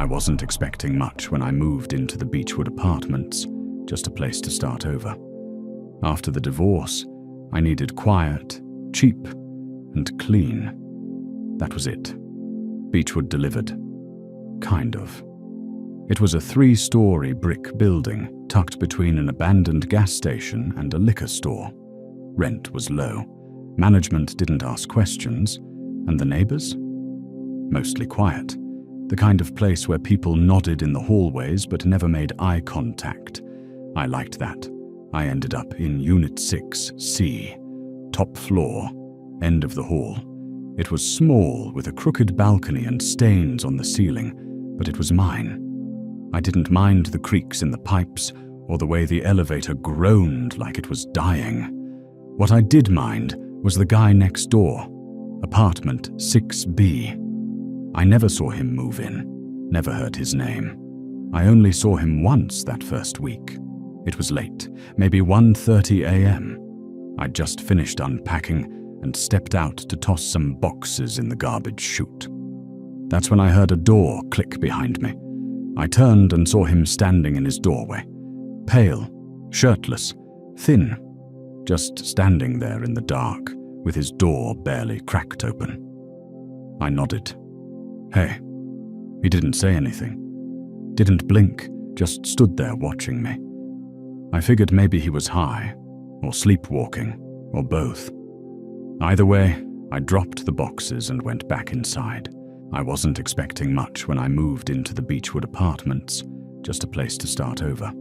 I wasn't expecting much when I moved into the Beechwood apartments, just a place to start over. After the divorce, I needed quiet, cheap, and clean. That was it. Beechwood delivered. Kind of. It was a 3-story brick building tucked between an abandoned gas station and a liquor store. Rent was low. Management didn't ask questions. And the neighbors? Mostly quiet. The kind of place where people nodded in the hallways but never made eye contact. I liked that. I ended up in Unit 6C, top floor, end of the hall. It was small, with a crooked balcony and stains on the ceiling, but it was mine. I didn't mind the creaks in the pipes or the way the elevator groaned like it was dying. What I did mind was the guy next door, apartment 6B. I never saw him move in, never heard his name. I only saw him once that first week. It was late, maybe 1:30 a.m. I'd just finished unpacking and stepped out to toss some boxes in the garbage chute. That's when I heard a door click behind me. I turned and saw him standing in his doorway. Pale, shirtless, thin, just standing there in the dark, with his door barely cracked open. I nodded. Hey. He didn't say anything. Didn't blink, just stood there watching me. I figured maybe he was high, or sleepwalking, or both. Either way, I dropped the boxes and went back inside. I wasn't expecting much when I moved into the Beechwood apartments, just a place to start over.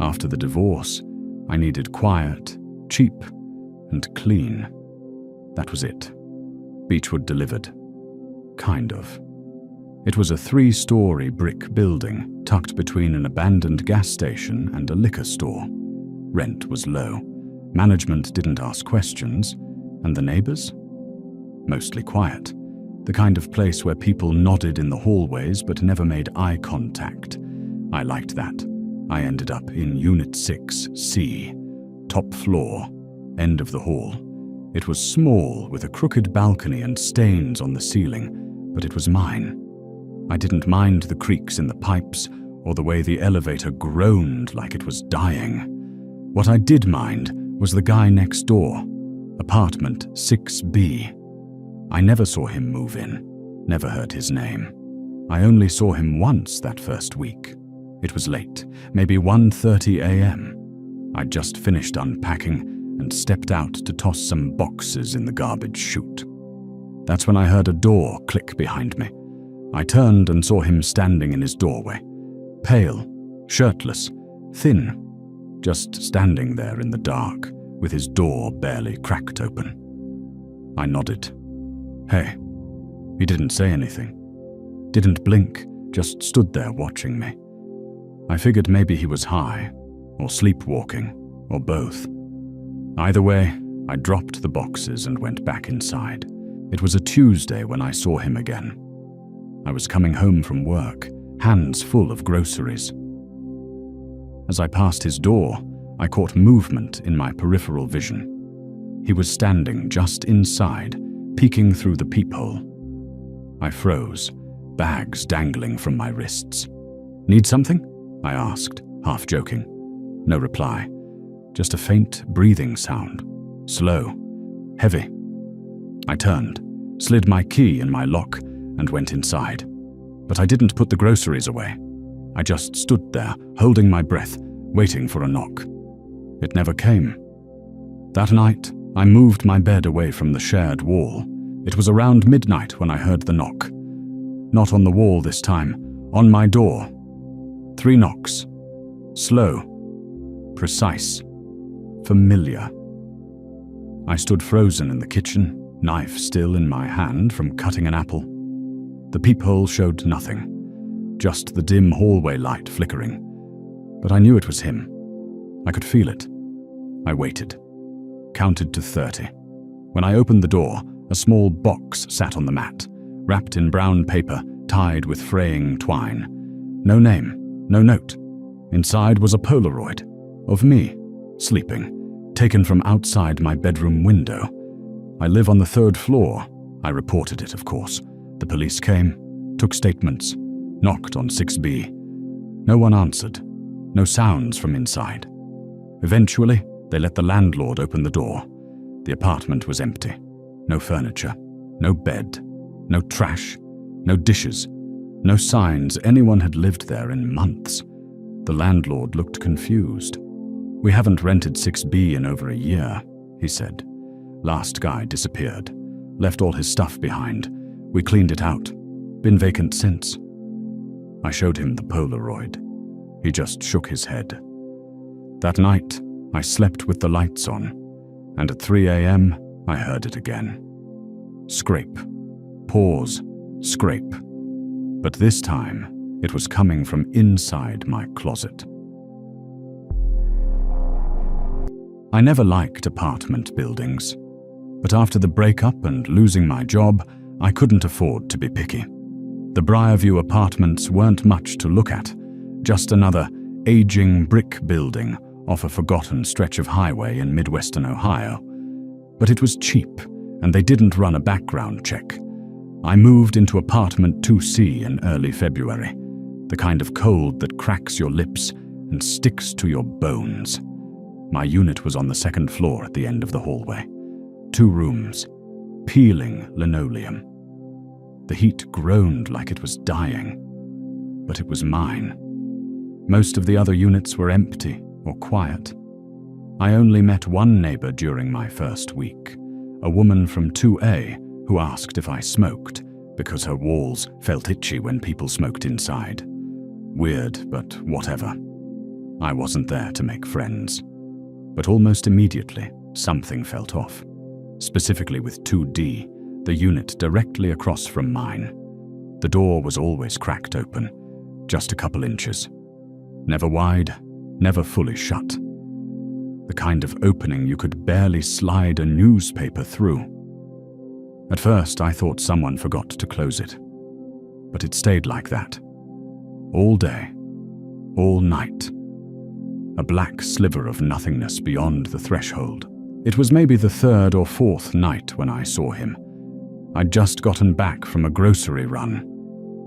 After the divorce, I needed quiet, cheap, and clean. That was it. Beechwood delivered. Kind of. It was a 3-story brick building tucked between an abandoned gas station and a liquor store. Rent was low. Management didn't ask questions. And the neighbors? Mostly quiet. The kind of place where people nodded in the hallways but never made eye contact. I liked that. I ended up in Unit 6C, top floor, end of the hall. It was small, with a crooked balcony and stains on the ceiling, but it was mine. I didn't mind the creaks in the pipes or the way the elevator groaned like it was dying. What I did mind was the guy next door, apartment 6B. I never saw him move in, never heard his name. I only saw him once that first week. It was late, maybe 1:30 a.m. I'd just finished unpacking and stepped out to toss some boxes in the garbage chute. That's when I heard a door click behind me. I turned and saw him standing in his doorway. Pale, shirtless, thin, just standing there in the dark, with his door barely cracked open. I nodded. Hey. He didn't say anything. Didn't blink, just stood there watching me. I figured maybe he was high, or sleepwalking, or both. Either way, I dropped the boxes and went back inside. It was a Tuesday when I saw him again. I was coming home from work, hands full of groceries. As I passed his door, I caught movement in my peripheral vision. He was standing just inside, peeking through the peephole. I froze, bags dangling from my wrists. Need something? I asked, half joking. No reply, just a faint breathing sound, slow, heavy. I turned, slid my key in my lock, and went inside. But I didn't put the groceries away. I just stood there, holding my breath, waiting for a knock. It never came. That night, I moved my bed away from the shared wall. It was around midnight when I heard the knock. Not on the wall this time, on my door. 3 knocks. Slow, precise, familiar. I stood frozen in the kitchen, knife still in my hand from cutting an apple. The peephole showed nothing, just the dim hallway light flickering. But I knew it was him. I could feel it. I waited, counted to 30. When I opened the door, a small box sat on the mat, wrapped in brown paper, tied with fraying twine. No name, no note. Inside was a Polaroid of me, sleeping, taken from outside my bedroom window. I live on the 3rd floor. I reported it, of course. The police came, took statements. Knocked on 6B. No one answered. No sounds from inside. Eventually, they let the landlord open the door. The apartment was empty. No furniture, no bed, no trash, no dishes, no signs anyone had lived there in months. The landlord looked confused. "We haven't rented 6B in over a year," he said. "Last guy disappeared. Left all his stuff behind. We cleaned it out. Been vacant since." I showed him the Polaroid. He just shook his head. That night, I slept with the lights on, and at 3 a.m., I heard it again. Scrape. Pause. Scrape. But this time, it was coming from inside my closet. I never liked apartment buildings, but after the breakup and losing my job, I couldn't afford to be picky. The Briarview apartments weren't much to look at, just another aging brick building off a forgotten stretch of highway in Midwestern Ohio. But it was cheap, and they didn't run a background check. I moved into apartment 2C in early February, the kind of cold that cracks your lips and sticks to your bones. My unit was on the second floor at the end of the hallway. 2 rooms, peeling linoleum. The heat groaned like it was dying, but it was mine. Most of the other units were empty or quiet. I only met one neighbor during my first week, a woman from 2A who asked if I smoked because her walls felt itchy when people smoked inside. Weird, but whatever. I wasn't there to make friends. But almost immediately, something felt off. Specifically with 2D, the unit directly across from mine. The door was always cracked open, just a couple inches. Never wide, never fully shut. The kind of opening you could barely slide a newspaper through. At first, I thought someone forgot to close it. But it stayed like that. All day. All night. A black sliver of nothingness beyond the threshold. It was maybe the 3rd or 4th night when I saw him. I'd just gotten back from a grocery run.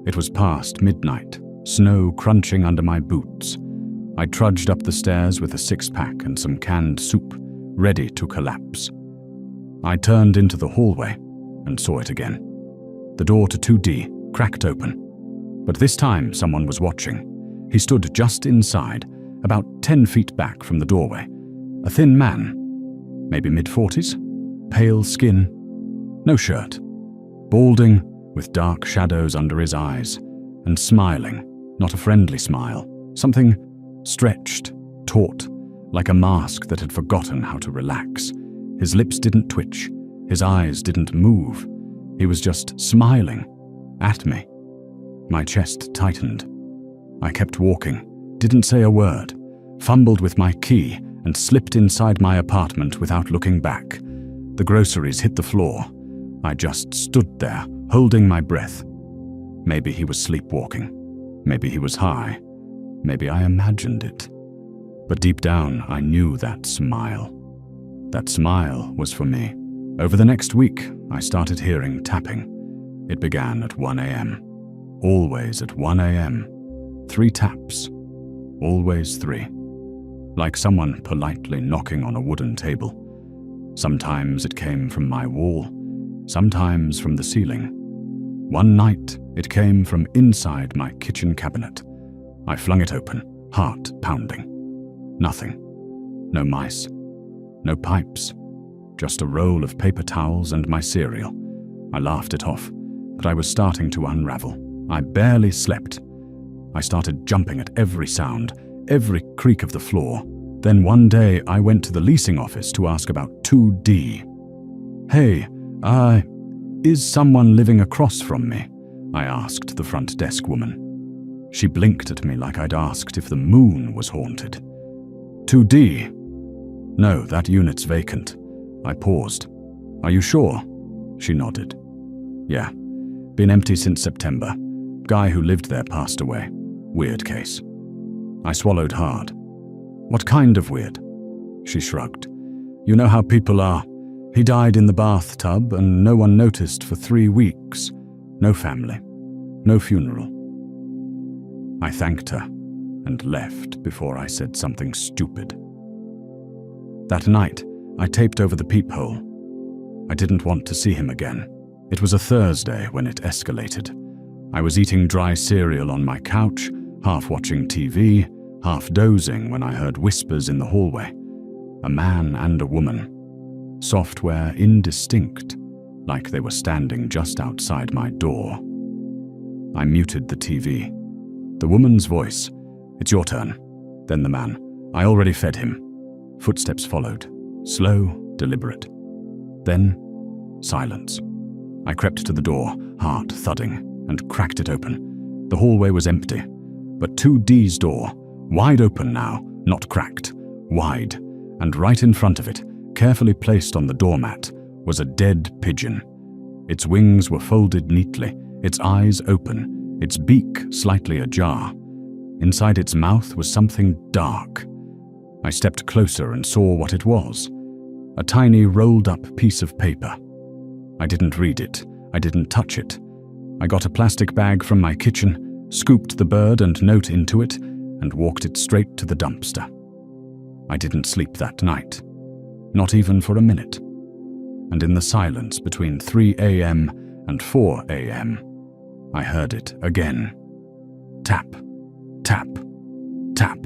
It was past midnight, snow crunching under my boots. I trudged up the stairs with a 6-pack and some canned soup, ready to collapse. I turned into the hallway and saw it again. The door to 2D cracked open. But this time someone was watching. He stood just inside, about 10 feet back from the doorway. A thin man, maybe mid-40s, pale skin, no shirt, balding with dark shadows under his eyes, and smiling, not a friendly smile, something stretched, taut, like a mask that had forgotten how to relax. His lips didn't twitch, his eyes didn't move. He was just smiling at me. My chest tightened. I kept walking, didn't say a word, fumbled with my key, and slipped inside my apartment without looking back. The groceries hit the floor. I just stood there, holding my breath. Maybe he was sleepwalking. Maybe he was high. Maybe I imagined it. But deep down, I knew that smile. That smile was for me. Over the next week, I started hearing tapping. It began at 1 a.m. Always at 1 a.m. 3 taps. Always 3. Like someone politely knocking on a wooden table. Sometimes it came from my wall, sometimes from the ceiling. One night, it came from inside my kitchen cabinet. I flung it open, heart pounding. Nothing. No mice. No pipes. Just a roll of paper towels and my cereal. I laughed it off, but I was starting to unravel. I barely slept. I started jumping at every sound, every creak of the floor. Then one day I went to the leasing office to ask about 2D. "Hey, is someone living across from me?" I asked the front desk woman. She blinked at me like I'd asked if the moon was haunted. 2D? No, that unit's vacant. I paused. Are you sure? She nodded. Yeah, been empty since September. Guy who lived there passed away. Weird case. I swallowed hard. What kind of weird? She shrugged. You know how people are. He died in the bathtub and no one noticed for 3 weeks. No family. No funeral. I thanked her and left before I said something stupid. That night, I taped over the peephole. I didn't want to see him again. It was a Thursday when it escalated. I was eating dry cereal on my couch, half watching TV, half dozing when I heard whispers in the hallway. A man and a woman. Software indistinct, like they were standing just outside my door. I muted the TV. The woman's voice, "It's your turn." Then the man, "I already fed him." Footsteps followed, slow, deliberate. Then, silence. I crept to the door, heart thudding, and cracked it open. The hallway was empty, but 2D's door, wide open now, not cracked, wide, and right in front of it, carefully placed on the doormat, was a dead pigeon. Its wings were folded neatly, its eyes open, its beak slightly ajar. Inside its mouth was something dark. I stepped closer and saw what it was. A tiny rolled-up piece of paper. I didn't read it. I didn't touch it. I got a plastic bag from my kitchen, scooped the bird and note into it, and walked it straight to the dumpster. I didn't sleep that night. Not even for a minute. And in the silence between 3 a.m. and 4 a.m., I heard it again. Tap, tap, tap.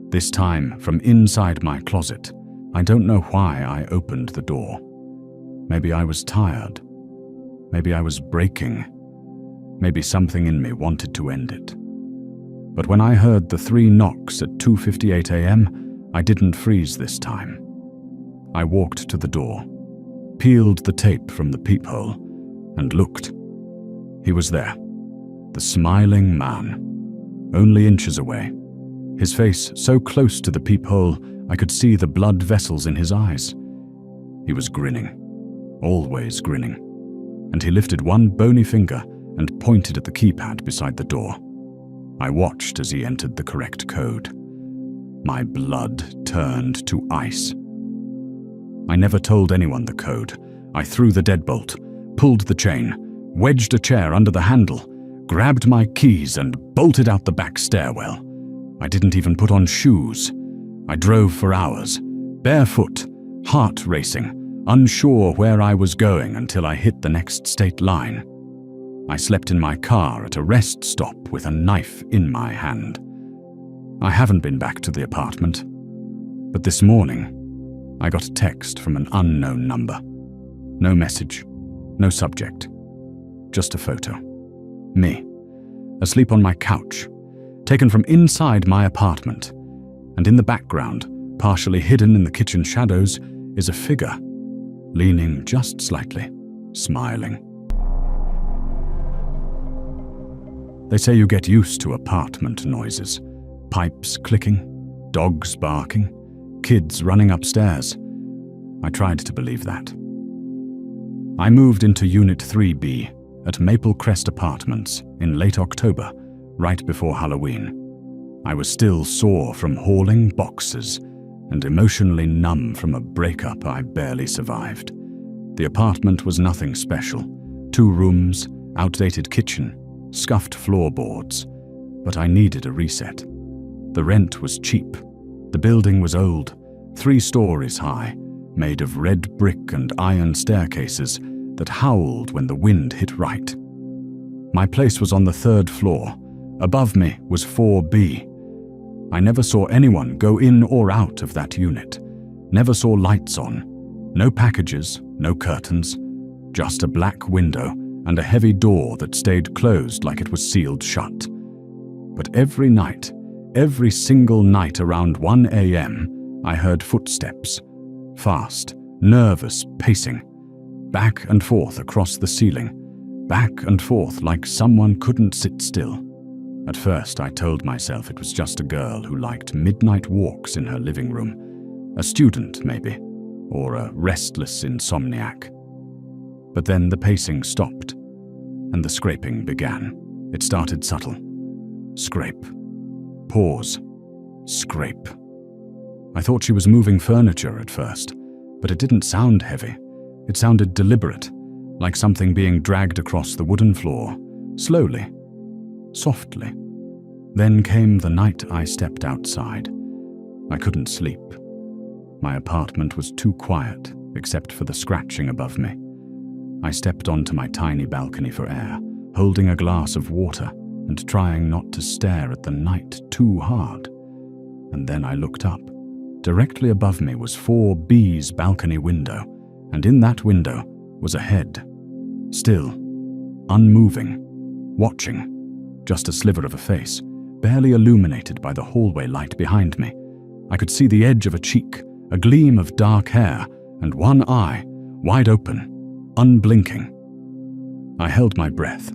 This time from inside my closet. I don't know why I opened the door. Maybe I was tired. Maybe I was breaking. Maybe something in me wanted to end it. But when I heard the 3 knocks at 2:58 a.m., I didn't freeze this time. I walked to the door, peeled the tape from the peephole, and looked. He was there, the smiling man, only inches away. His face so close to the peephole I could see the blood vessels in his eyes. He was grinning, always grinning, and he lifted one bony finger and pointed at the keypad beside the door. I watched as he entered the correct code. My blood turned to ice. I never told anyone the code. I threw the deadbolt, pulled the chain, wedged a chair under the handle, grabbed my keys and bolted out the back stairwell. I didn't even put on shoes. I drove for hours, barefoot, heart racing, unsure where I was going until I hit the next state line. I slept in my car at a rest stop with a knife in my hand. I haven't been back to the apartment, but this morning I got a text from an unknown number. No message, no subject, just a photo. Me, asleep on my couch, taken from inside my apartment, and in the background, partially hidden in the kitchen shadows, is a figure, leaning just slightly, smiling. They say you get used to apartment noises, pipes clicking, dogs barking, kids running upstairs. I tried to believe that. I moved into Unit 3B at Maple Crest Apartments in late October, right before Halloween. I was still sore from hauling boxes and emotionally numb from a breakup I barely survived. The apartment was nothing special. 2 rooms, outdated kitchen, scuffed floorboards. But I needed a reset. The rent was cheap. The building was old, 3 stories high, made of red brick and iron staircases that howled when the wind hit right. My place was on the 3rd floor. Above me was 4B. I never saw anyone go in or out of that unit. Never saw lights on. No packages, no curtains. Just a black window and a heavy door that stayed closed like it was sealed shut. But every night, every single night around 1 a.m., I heard footsteps. Fast, nervous pacing. Back and forth across the ceiling. Back and forth like someone couldn't sit still. At first, I told myself it was just a girl who liked midnight walks in her living room. A student, maybe, or a restless insomniac. But then the pacing stopped, and the scraping began. It started subtle. Scrape. Pause. Scrape. I thought she was moving furniture at first, but it didn't sound heavy. It sounded deliberate, like something being dragged across the wooden floor, slowly, softly. Then came the night I stepped outside. I couldn't sleep. My apartment was too quiet, except for the scratching above me. I stepped onto my tiny balcony for air, holding a glass of water and trying not to stare at the night too hard. And then I looked up. Directly above me was 4B's balcony window, and in that window was a head. Still, unmoving, watching, just a sliver of a face, barely illuminated by the hallway light behind me. I could see the edge of a cheek, a gleam of dark hair, and one eye, wide open, unblinking. I held my breath.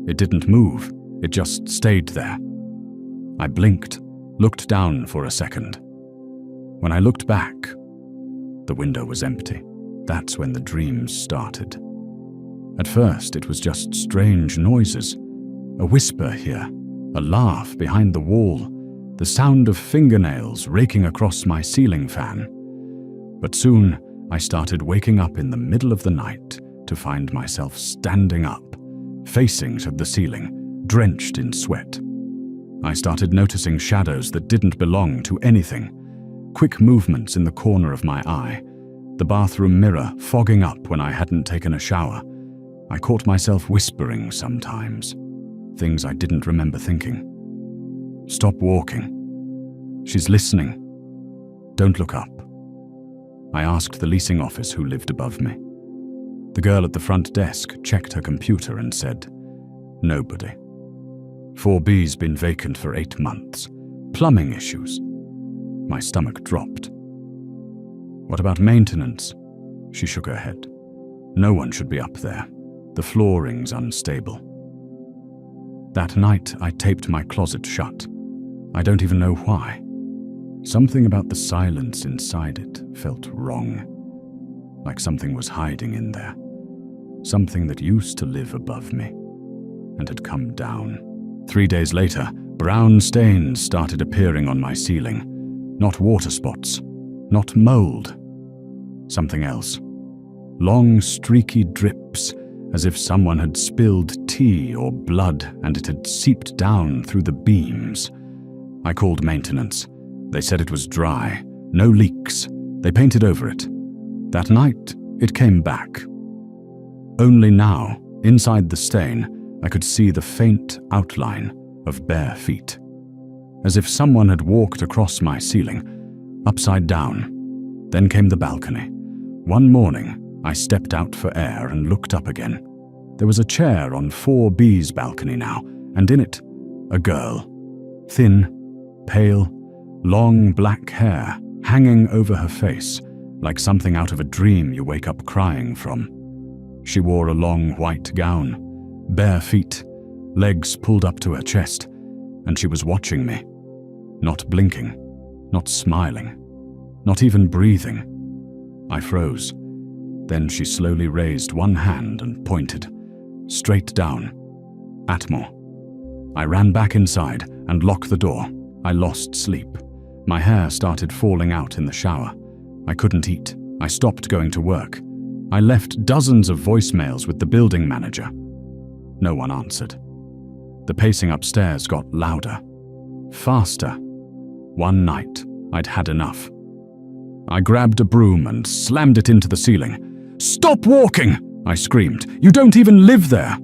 It didn't move, it just stayed there. I blinked, looked down for a second. When I looked back, the window was empty. That's when the dreams started. At first, it was just strange noises. A whisper here, a laugh behind the wall, the sound of fingernails raking across my ceiling fan. But soon, I started waking up in the middle of the night to find myself standing up, facing to the ceiling, drenched in sweat. I started noticing shadows that didn't belong to anything, quick movements in the corner of my eye, the bathroom mirror fogging up when I hadn't taken a shower. I caught myself whispering sometimes, things I didn't remember thinking. Stop walking. She's listening. Don't look up. I asked the leasing office who lived above me. The girl at the front desk checked her computer and said, "Nobody. 4B's been vacant for 8 months. Plumbing issues." My stomach dropped. "What about maintenance?" She shook her head. "No one should be up there. The flooring's unstable." That night, I taped my closet shut. I don't even know why. Something about the silence inside it felt wrong. Like something was hiding in there. Something that used to live above me and had come down. 3 days later, brown stains started appearing on my ceiling. Not water spots, not mold. Something else. Long, streaky drips, as if someone had spilled tea or blood and it had seeped down through the beams. I called maintenance. They said it was dry, no leaks. They painted over it. That night, it came back. Only now, inside the stain, I could see the faint outline of bare feet. As if someone had walked across my ceiling, upside down. Then came the balcony. One morning, I stepped out for air and looked up again. There was a chair on 4B's balcony now, and in it, a girl. Thin, pale, long black hair hanging over her face, like something out of a dream you wake up crying from. She wore a long white gown, bare feet, legs pulled up to her chest, and she was watching me. Not blinking, not smiling, not even breathing. I froze. Then she slowly raised one hand and pointed, straight down, at me. I ran back inside and locked the door. I lost sleep. My hair started falling out in the shower. I couldn't eat. I stopped going to work. I left dozens of voicemails with the building manager. No one answered. The pacing upstairs got louder, faster. One night, I'd had enough. I grabbed a broom and slammed it into the ceiling. "Stop walking!" I screamed. "You don't even live there!"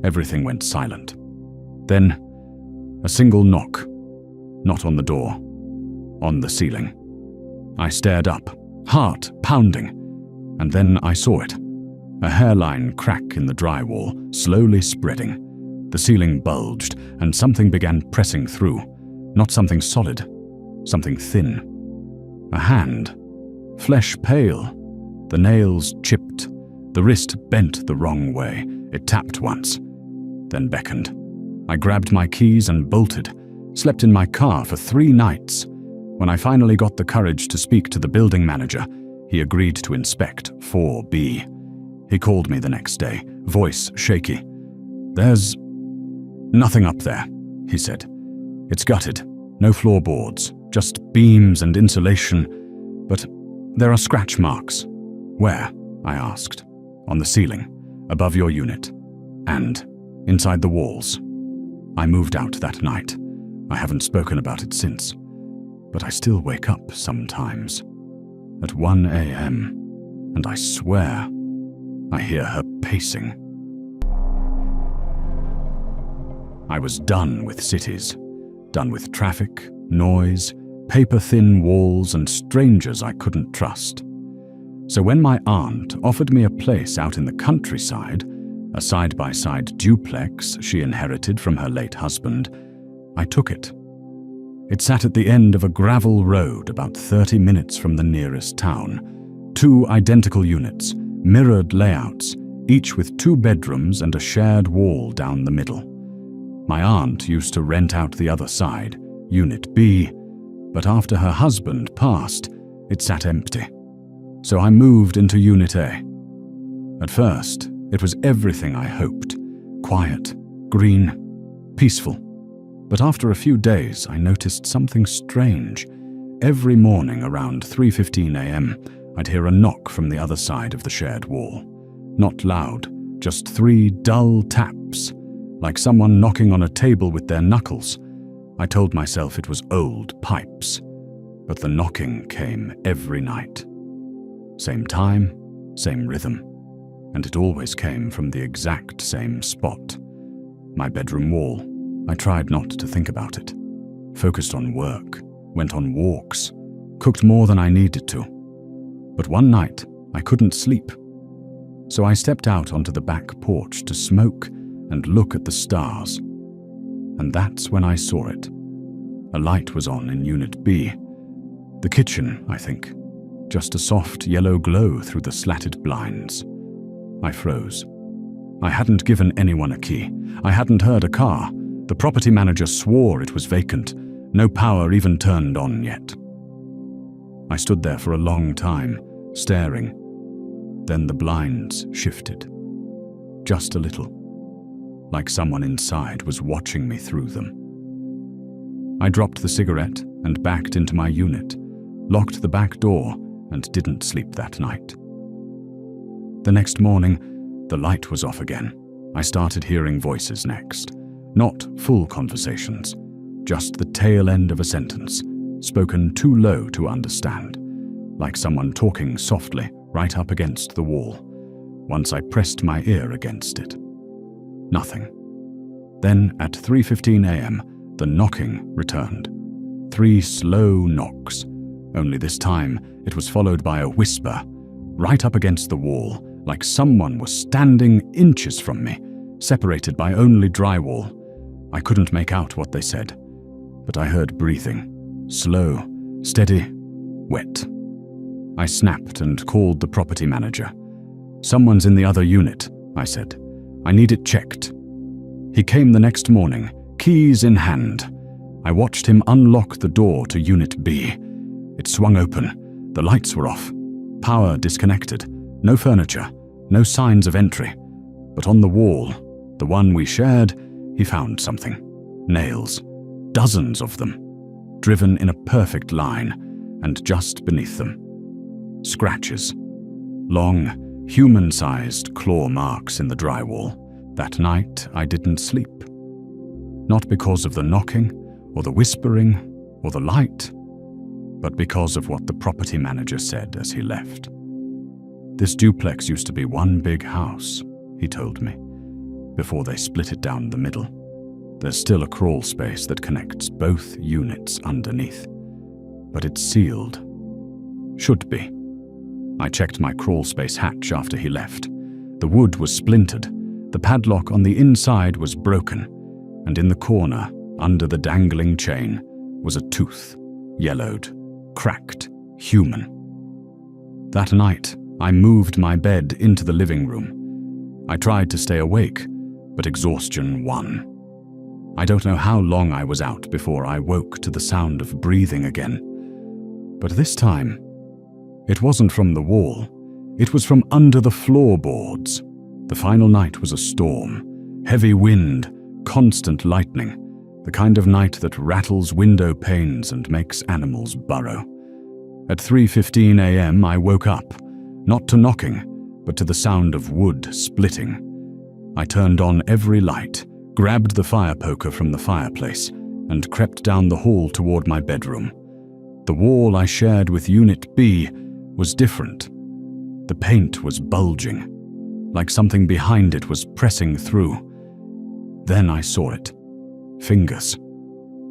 Everything went silent. Then, a single knock. Not on the door, on the ceiling. I stared up, heart pounding, and then I saw it. A hairline crack in the drywall, slowly spreading. The ceiling bulged, and something began pressing through. Not something solid, something thin. A hand, flesh pale, the nails chipped, the wrist bent the wrong way. It tapped once, then beckoned. I grabbed my keys and bolted, slept in my car for 3 nights. When I finally got the courage to speak to the building manager, he agreed to inspect 4B. He called me the next day, voice shaky. "There's nothing up there," he said. "It's gutted, no floorboards, just beams and insulation, but there are scratch marks." "Where?" I asked. "On the ceiling, above your unit, and inside the walls." I moved out that night. I haven't spoken about it since, but I still wake up sometimes at 1 a.m., and I swear I hear her pacing. I was done with cities, done with traffic, noise, paper-thin walls, and strangers I couldn't trust. So when my aunt offered me a place out in the countryside, a side-by-side duplex she inherited from her late husband, I took it. It sat at the end of a gravel road about 30 minutes from the nearest town. 2 identical units, mirrored layouts, each with 2 bedrooms and a shared wall down the middle. My aunt used to rent out the other side, Unit B, but after her husband passed, it sat empty. So I moved into Unit A. At first, it was everything I hoped. Quiet, green, peaceful. But after a few days, I noticed something strange. Every morning around 3:15 a.m., I'd hear a knock from the other side of the shared wall. Not loud, just 3 dull taps, like someone knocking on a table with their knuckles. I told myself it was old pipes, but the knocking came every night. Same time, same rhythm, and it always came from the exact same spot. My bedroom wall. I tried not to think about it. Focused on work, went on walks, cooked more than I needed to. But one night, I couldn't sleep. So I stepped out onto the back porch to smoke and look at the stars. And that's when I saw it. A light was on in Unit B. The kitchen, I think. Just a soft yellow glow through the slatted blinds. I froze. I hadn't given anyone a key. I hadn't heard a car. The property manager swore it was vacant. No power even turned on yet. I stood there for a long time, staring. Then the blinds shifted. Just a little. Like someone inside was watching me through them. I dropped the cigarette and backed into my unit, locked the back door, and didn't sleep that night. The next morning, the light was off again. I started hearing voices next. Not full conversations, just the tail end of a sentence, spoken too low to understand, like someone talking softly right up against the wall. Once I pressed my ear against it. Nothing. Then at 3:15 a.m., the knocking returned. 3 slow knocks, only this time it was followed by a whisper, right up against the wall, like someone was standing inches from me, separated by only drywall. I couldn't make out what they said, but I heard breathing, slow, steady, wet. I snapped and called the property manager. "Someone's in the other unit," I said. "I need it checked." He came the next morning, keys in hand. I watched him unlock the door to Unit B. It swung open. The lights were off. Power disconnected. No furniture. No signs of entry. But on the wall, the one we shared, he found something. Nails. Dozens of them. Driven in a perfect line, and just beneath them. Scratches. Long, human-sized claw marks in the drywall. That night, I didn't sleep. Not because of the knocking, or the whispering, or the light, but because of what the property manager said as he left. "This duplex used to be one big house," he told me, before they split it down the middle. There's still a crawl space that connects both units underneath, but it's sealed. Should be. I checked my crawl space hatch after he left. The wood was splintered, the padlock on the inside was broken, and in the corner, under the dangling chain, was a tooth, yellowed, cracked, human. That night, I moved my bed into the living room. I tried to stay awake, but exhaustion won. I don't know how long I was out before I woke to the sound of breathing again. But this time, it wasn't from the wall. It was from under the floorboards. The final night was a storm. Heavy wind, constant lightning. The kind of night that rattles window panes and makes animals burrow. At 3:15 a.m. I woke up, not to knocking, but to the sound of wood splitting. I turned on every light, grabbed the fire poker from the fireplace, and crept down the hall toward my bedroom. The wall I shared with Unit B was different. The paint was bulging, like something behind it was pressing through. Then I saw it. Fingers.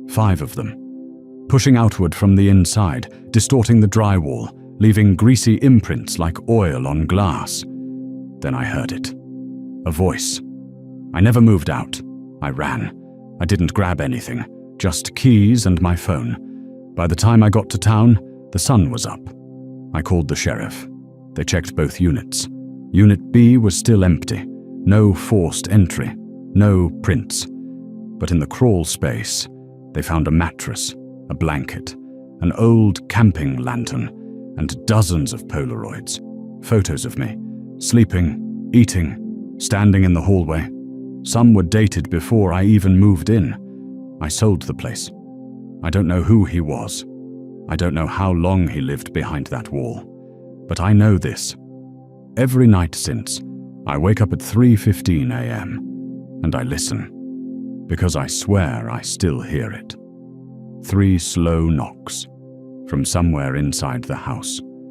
5 of them. Pushing outward from the inside, distorting the drywall, leaving greasy imprints like oil on glass. Then I heard it. A voice. I never moved out. I ran. I didn't grab anything, just keys and my phone. By the time I got to town, the sun was up. I called the sheriff. They checked both units. Unit B was still empty. No forced entry. No prints. But in the crawl space, they found a mattress, a blanket, an old camping lantern, and dozens of Polaroids. Photos of me, sleeping, eating, standing in the hallway. Some were dated before I even moved in. I sold the place. I don't know who he was. I don't know how long he lived behind that wall. But I know this. Every night since, I wake up at 3:15 a.m. and I listen, because I swear I still hear it. 3 slow knocks from somewhere inside the house.